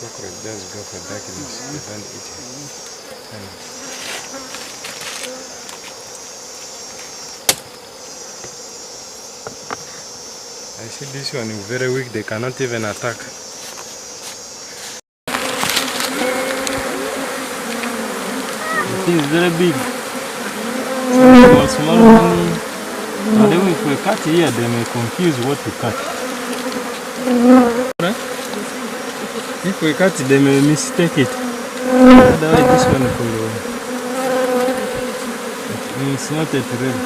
Cockroach just go for darkness, they don't eat it. I see this one is very weak, they cannot even attack. The thing is very big. Small honey. And then if we cut here, they may confuse what to cut. Right? If we cut it, they may mistake it. Otherwise, this one will. It's not yet ready.